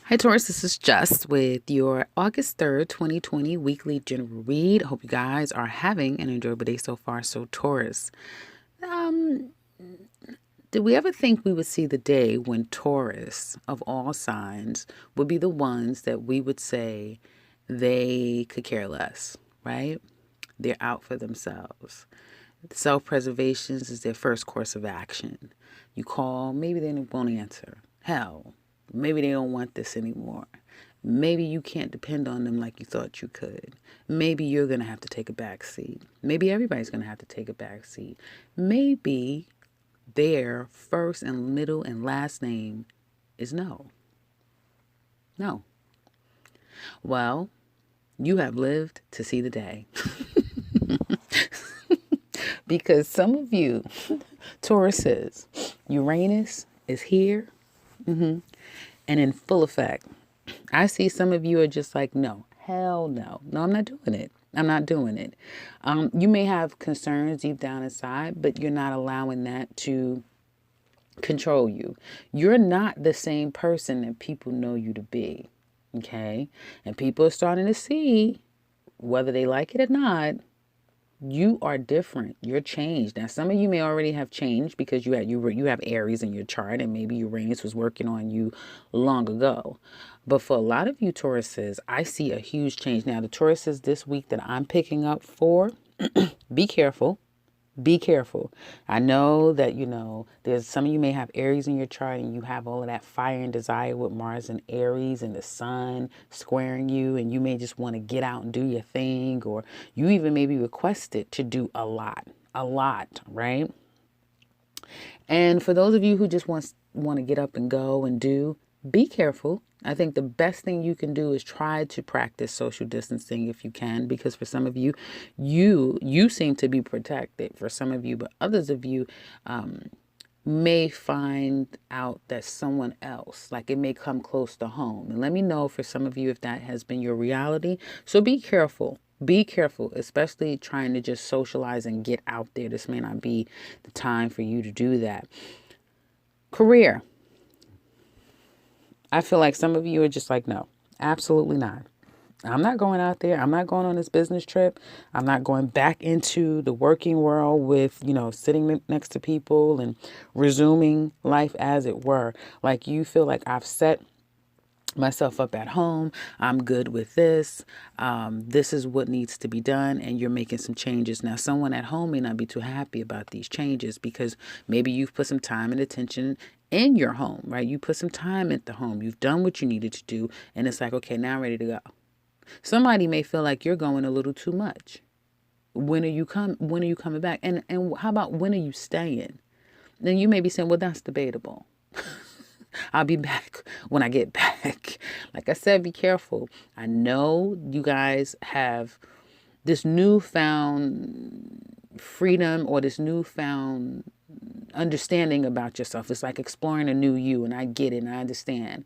Hi, Taurus. This is Jess with your August 3rd, 2020 weekly general read. Hope you guys are having an enjoyable day so far. So, Taurus, um, did we ever think we would see the day when Taurus, of all signs, would be the ones that we would say they could care less, right? They're out for themselves. Self preservation is their first course of action. You call, maybe they won't answer. Hell, maybe they don't want this anymore. Maybe you can't depend on them like you thought you could. Maybe you're going to have to take a back seat. Maybe everybody's going to have to take a back seat. Maybe their first and middle and last name is no. No. Well, you have lived to see the day. Because some of you, Tauruses, Uranus is here and in full effect. I see some of you are just like, no, hell no. No, I'm not doing it. I'm not doing it. You may have concerns deep down inside, but you're not allowing that to control you. You're not the same person that people know you to be. Okay? And people are starting to see, whether they like it or not, you are different. You're changed. Now, some of you may already have changed because you have Aries in your chart, and maybe Uranus was working on you long ago. But for a lot of you Tauruses, I see a huge change. Now, the Tauruses this week that I'm picking up for, be careful. Be careful. I know that, there's some of you may have Aries in your chart and you have all of that fire and desire with Mars and Aries and the sun squaring you, and you may just want to get out and do your thing, or you even may be requested to do a lot, right? And for those of you who just want to get up and go and do, be careful. I think the best thing you can do is try to practice social distancing if you can, because for some of you, you seem to be protected. For some of you, but others of you may find out that someone else, like it may come close to home. And let me know for some of you if that has been your reality. So be careful. Be careful, especially trying to just socialize and get out there. This may not be the time for you to do that. Career. I feel like some of you are just like, no, absolutely not. I'm not going out there. I'm not going on this business trip. I'm not going back into the working world with, sitting next to people and resuming life as it were. Like you feel like I've set myself up at home. I'm good with this. This is what needs to be done. And you're making some changes. Now, someone at home may not be too happy about these changes because maybe you've put some time and attention in your home, right? You put some time at the home. You've done what you needed to do. And it's like, okay, now I'm ready to go. Somebody may feel like you're going a little too much. When are you coming back? And how about when are you staying? Then you may be saying, well, that's debatable. I'll be back when I get back. Like I said, be careful. I know you guys have this newfound freedom or this newfound understanding about yourself. It's like exploring a new you, and I get it and I understand.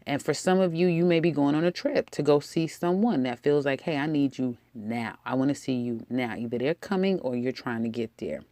And for some of you, you may be going on a trip to go see someone that feels like, hey, I need you now. I want to see you now. Either they're coming or you're trying to get there.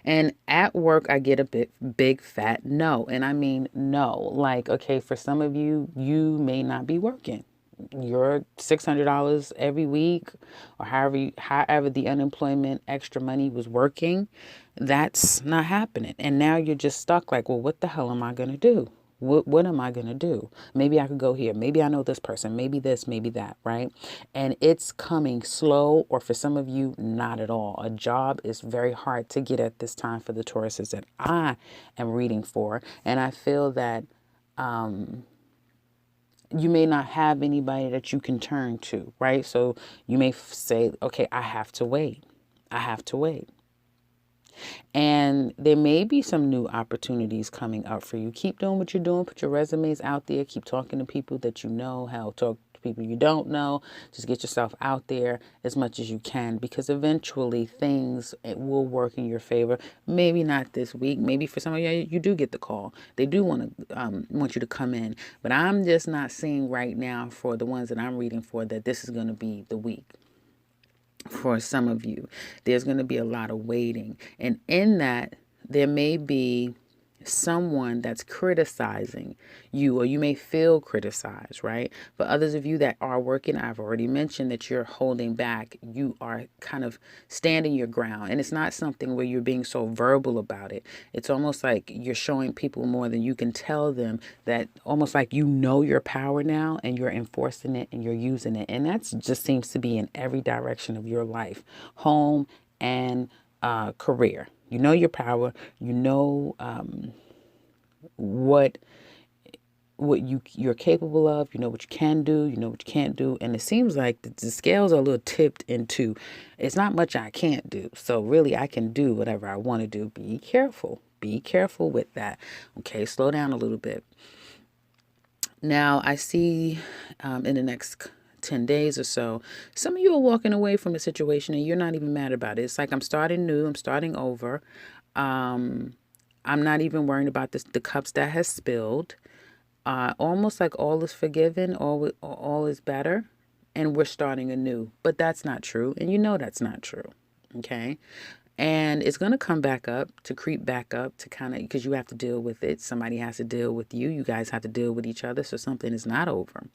And at work, I get a big fat no. And I mean no. Like, okay, for some of you, you may not be working. Your $600 every week, or however the unemployment extra money was working, that's not happening. And now you're just stuck like, well, what the hell am I going to do? What am I going to do? Maybe I could go here. Maybe I know this person. Maybe this, maybe that, right? And it's coming slow, or for some of you, not at all. A job is very hard to get at this time for the Tauruses that I am reading for. And I feel that you may not have anybody that you can turn to, right? So you may say, okay, I have to wait. I have to wait. And there may be some new opportunities coming up for you. Keep doing what you're doing. Put your resumes out there. Keep talking to people that you know. Hell, talk to people you don't know. Just get yourself out there as much as you can, because eventually things will work in your favor. Maybe not this week. Maybe for some of you do get the call. They do want you to come in. But I'm just not seeing right now for the ones that I'm reading for that this is going to be the week. For some of you, there's going to be a lot of waiting. And in that, there may be someone that's criticizing you, or you may feel criticized, right? For others of you that are working, I've already mentioned that you're holding back. You are kind of standing your ground. And it's not something where you're being so verbal about it. It's almost like you're showing people more than you can tell them, that almost like you know your power now and you're enforcing it and you're using it. And that just seems to be in every direction of your life, home and career. You know your power. You know what you're capable of. You know what you can do. You know what you can't do. And it seems like the scales are a little tipped into, it's not much I can't do. So really, I can do whatever I want to do. Be careful. Be careful with that. Okay, slow down a little bit. Now, I see in the next 10 days or so, some of you are walking away from a situation and you're not even mad about it. It's like, I'm starting new, I'm starting over. I'm not even worrying about the cups that has spilled. Almost like all is forgiven, all is better, and we're starting anew. But that's not true, and you know that's not true. Okay. And it's going to come back up, to creep back up, to kind of, because you have to deal with it. Somebody has to deal with you. You guys have to deal with each other. So something is not over.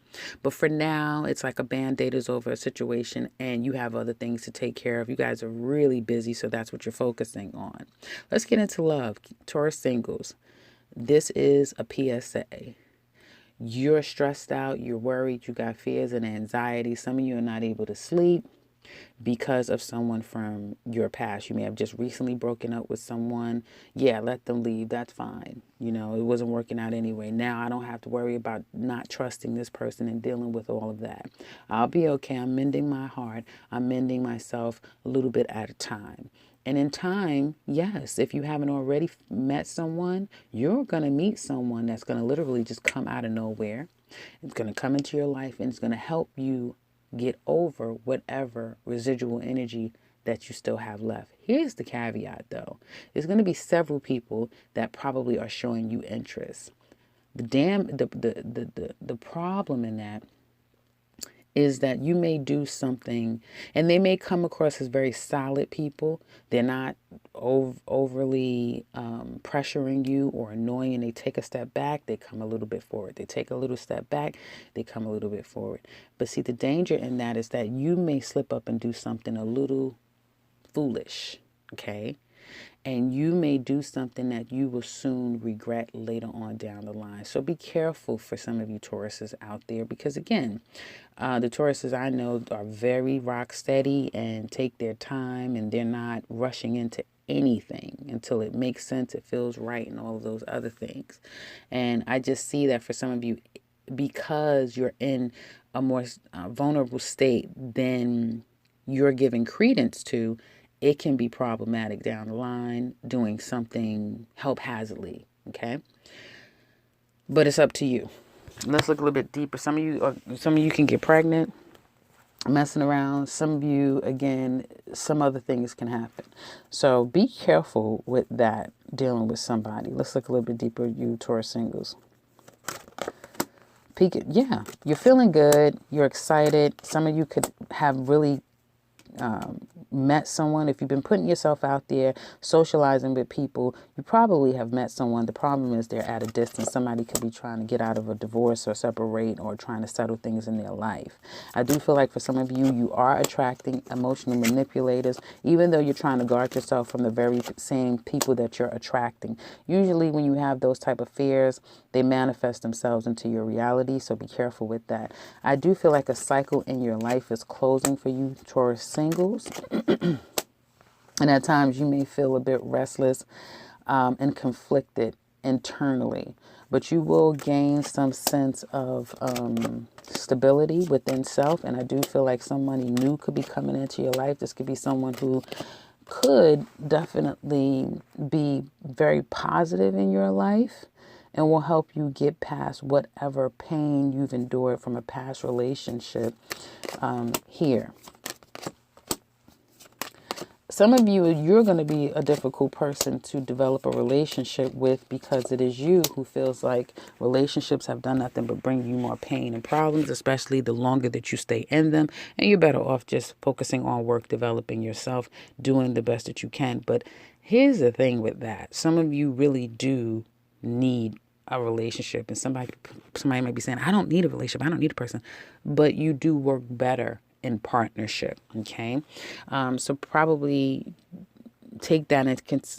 But for now, it's like a band-aid is over a situation and you have other things to take care of. You guys are really busy. So that's what you're focusing on. Let's get into love. Taurus singles. This is a PSA. You're stressed out. You're worried. You got fears and anxiety. Some of you are not able to sleep because of someone from your past. You may have just recently broken up with someone. Yeah, let them leave. That's fine. You know, it wasn't working out anyway. Now I don't have to worry about not trusting this person and dealing with all of that. I'll be okay. I'm mending my heart. I'm mending myself a little bit at a time. And in time, yes, if you haven't already met someone, you're going to meet someone that's going to literally just come out of nowhere. It's going to come into your life and it's going to help you get over whatever residual energy that you still have left. Here's the caveat though. There's going to be several people that probably are showing you interest. The problem in that is that you may do something and they may come across as very solid people. They're not overly pressuring you or annoying. They take a step back, they come a little bit forward. They take a little step back, they come a little bit forward. But see, the danger in that is that you may slip up and do something a little foolish, okay? And you may do something that you will soon regret later on down the line. So be careful for some of you Tauruses out there, because again, the Tauruses I know are very rock steady and take their time, and they're not rushing into anything until it makes sense, it feels right, and all of those other things. And I just see that for some of you, because you're in a more vulnerable state than you're giving credence to, it can be problematic down the line doing something haphazardly, okay? But it's up to you. Let's look a little bit deeper. Some of you can get pregnant messing around. Some of you, again, some other things can happen. So be careful with that, dealing with somebody. Let's look a little bit deeper, you Taurus singles. Yeah, you're feeling good. You're excited. Some of you could have really met someone. If you've been putting yourself out there, socializing with people, you probably have met someone. The problem is they're at a distance. Somebody could be trying to get out of a divorce or separate or trying to settle things in their life. I do feel like for some of you, you are attracting emotional manipulators, even though you're trying to guard yourself from the very same people that you're attracting. Usually when you have those type of fears, they manifest themselves into your reality, so be careful with that. I do feel like a cycle in your life is closing for you Taurus singles. And at times you may feel a bit restless and conflicted internally, but you will gain some sense of stability within self. And I do feel like somebody new could be coming into your life. This could be someone who could definitely be very positive in your life and will help you get past whatever pain you've endured from a past relationship here. Some of you, you're going to be a difficult person to develop a relationship with, because it is you who feels like relationships have done nothing but bring you more pain and problems, especially the longer that you stay in them. And you're better off just focusing on work, developing yourself, doing the best that you can. But here's the thing with that. Some of you really do need a relationship. And somebody might be saying, I don't need a relationship, I don't need a person. But you do work better in partnership, okay? So probably take that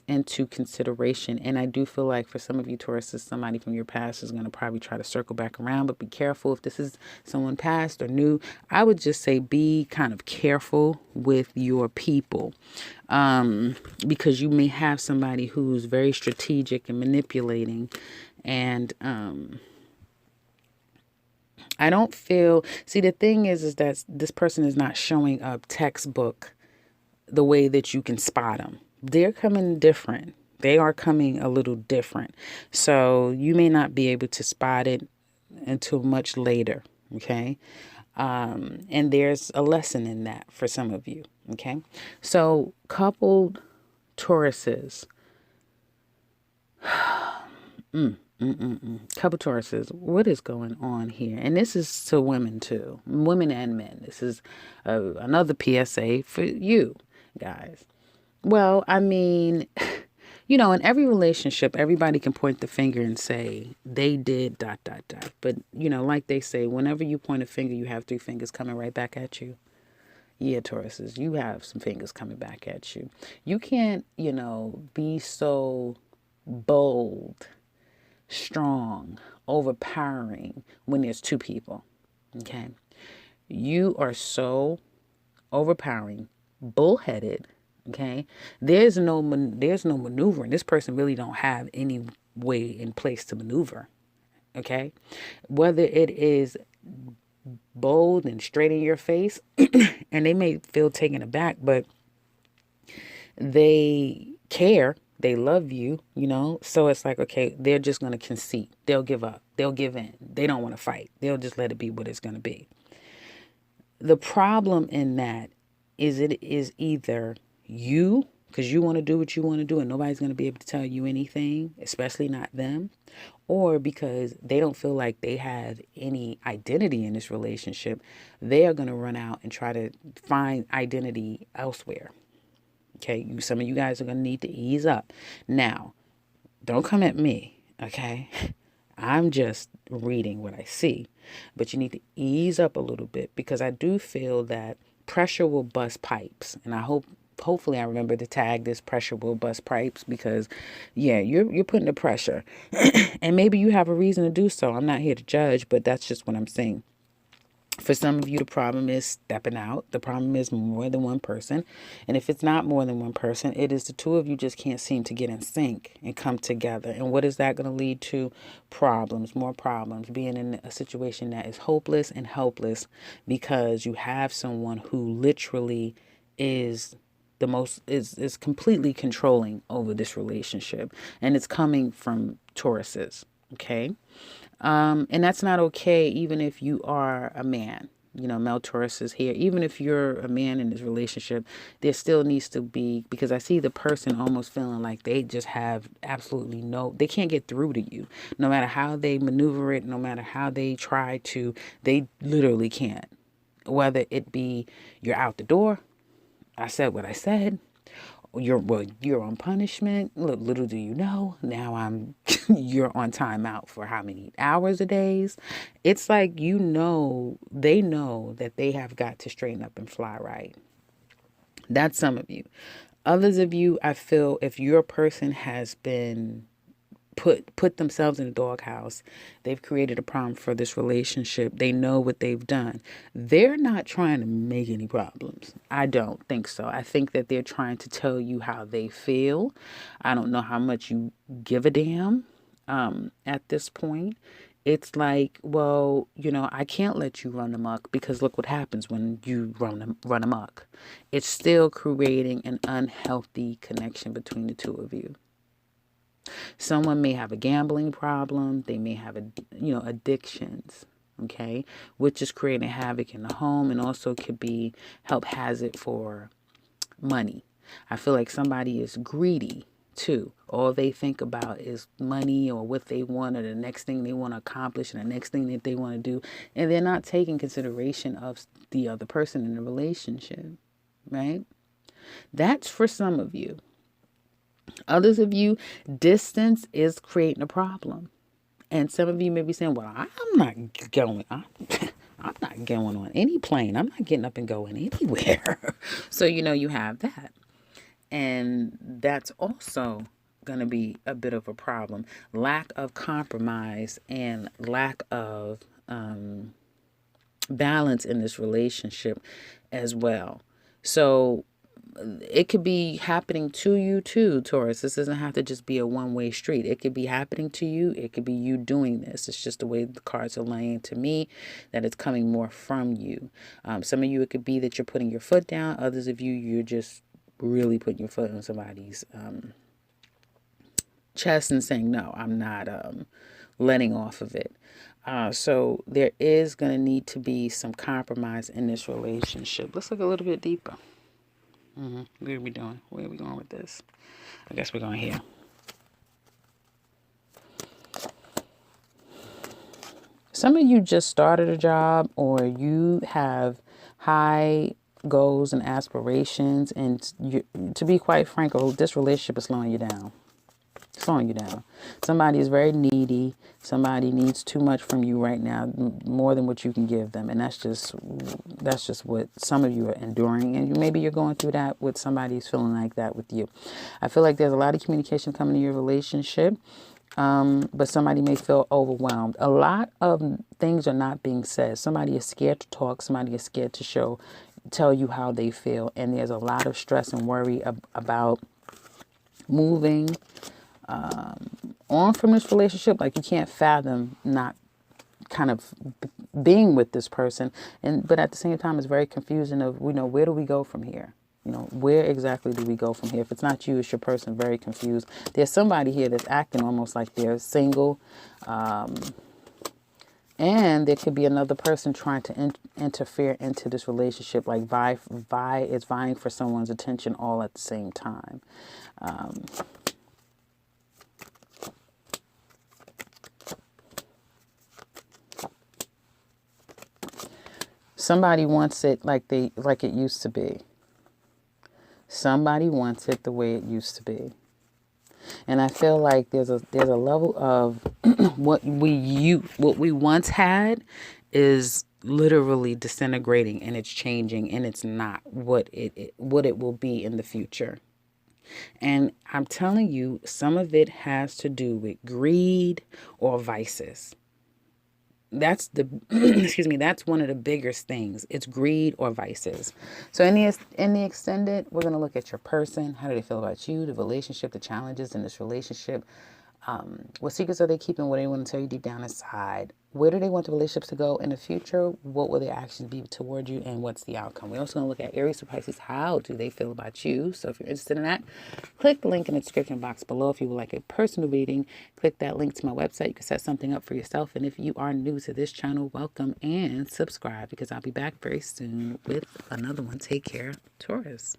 into consideration. And I do feel like for some of you Tauruses, somebody from your past is going to probably try to circle back around, but be careful. If this is someone past or new, I would just say be kind of careful with your people, because you may have somebody who's very strategic and manipulating. And I don't feel, see, the thing is that this person is not showing up textbook the way that you can spot them. They're coming different. They are coming a little different. So you may not be able to spot it until much later. Okay. And there's a lesson in that for some of you. Okay. So coupled Tauruses, couple Tauruses, what is going on here? And this is to women too, women and men. This is another PSA for you guys. Well, I mean, in every relationship, everybody can point the finger and say they did ... But, like they say, whenever you point a finger, you have three fingers coming right back at you. Yeah, Tauruses, you have some fingers coming back at you. You can't, be so bold, strong, overpowering when there's two people. Okay. You are so overpowering, bullheaded. Okay. There's no maneuvering. This person really don't have any way in place to maneuver. Okay. Whether it is bold and straight in your face, and they may feel taken aback, but they care. They love you, so it's like, okay, they're just going to concede. They'll give up. They'll give in. They don't want to fight. They'll just let it be what it's going to be. The problem in that is it is either you, because you want to do what you want to do and nobody's going to be able to tell you anything, especially not them, or because they don't feel like they have any identity in this relationship, they are going to run out and try to find identity elsewhere. Okay, some of you guys are going to need to ease up. Now, don't come at me, okay? I'm just reading what I see. But you need to ease up a little bit, because I do feel that pressure will bust pipes. And hopefully I remember to tag this pressure will bust pipes, because yeah, you're putting the pressure. And maybe you have a reason to do so. I'm not here to judge, but that's just what I'm saying. For some of you, the problem is stepping out. The problem is more than one person. And if it's not more than one person, it is the two of you just can't seem to get in sync and come together. And what is that going to lead to? Problems, more problems, being in a situation that is hopeless and helpless, because you have someone who literally is is completely controlling over this relationship. And it's coming from Tauruses. Okay. And that's not okay, even if you are a man. Male Taurus is here. Even if you're a man in this relationship, there still needs to be, because I see the person almost feeling like they just have absolutely they can't get through to you. No matter how they maneuver it, no matter how they try to, they literally can't. Whether it be you're out the door, I said what I said, you're on punishment. Look, little do you know, now you're on timeout for how many hours a day? It's like, they know that they have got to straighten up and fly right. That's some of you. Others of you, I feel, if your person has been put themselves in a doghouse, they've created a problem for this relationship, they know what they've done, they're not trying to make any problems. I don't think so. I think that they're trying to tell you how they feel. I don't know how much you give a damn at this point. It's like, well, I can't let you run amok, because look what happens when you run amok. It's still creating an unhealthy connection between the two of you. Someone may have a gambling problem. They may have, addictions, okay, which is creating havoc in the home, and also could be help hazard for money. I feel like somebody is greedy too. All they think about is money, or what they want, or the next thing they want to accomplish, and the next thing that they want to do, and they're not taking consideration of the other person in the relationship, right? That's for some of you. Others of you, distance is creating a problem. And some of you may be saying, well, I'm not going. I'm not going on any plane. I'm not getting up and going anywhere. So, you have that. And that's also going to be a bit of a problem. Lack of compromise and lack of balance in this relationship as well. So it could be happening to you too, Taurus. This doesn't have to just be a one-way street. It could be happening to you. It could be you doing this. It's just the way the cards are laying to me, that it's coming more from you. Some of you, it could be that you're putting your foot down. Others of you, you're just really putting your foot on somebody's chest and saying, no, I'm not letting off of it. So there is going to need to be some compromise in this relationship. Let's look a little bit deeper. What are we doing? Where are we going with this? I guess we're going here. Some of you just started a job, or you have high goals and aspirations, and to be quite frank, this relationship is slowing you down. Somebody is very needy. Somebody needs too much from you right now, more than what you can give them. And that's just what some of you are enduring. And maybe you're going through that with somebody who's feeling like that with you. I feel like there's a lot of communication coming to your relationship. But somebody may feel overwhelmed. A lot of things are not being said. Somebody is scared to talk. Somebody is scared to tell you how they feel. And there's a lot of stress and worry about moving on from this relationship. Like, you can't fathom not kind of being with this person. But at the same time, it's very confusing of, where do we go from here? Where exactly do we go from here? If it's not you, it's your person, very confused. There's somebody here that's acting almost like they're single. And there could be another person trying to interfere into this relationship, like is vying for someone's attention all at the same time. Somebody wants it like it used to be. Somebody wants it the way it used to be. And I feel like there's a level of what we once had is literally disintegrating, and it's changing, and it's not what it will be in the future. And I'm telling you, some of it has to do with greed or vices. That's that's one of the biggest things. It's greed or vices. So in the extended, we're going to look at your person. How do they feel about you, the relationship, the challenges in this relationship? What secrets are they keeping? What do they want to tell you deep down inside? Where do they want the relationships to go in the future? What will their actions be toward you? And what's the outcome? We're also going to look at Aries to Pisces. How do they feel about you? So if you're interested in that, click the link in the description box below. If you would like a personal reading, click that link to my website. You can set something up for yourself. And if you are new to this channel, welcome and subscribe, because I'll be back very soon with another one. Take care, Taurus.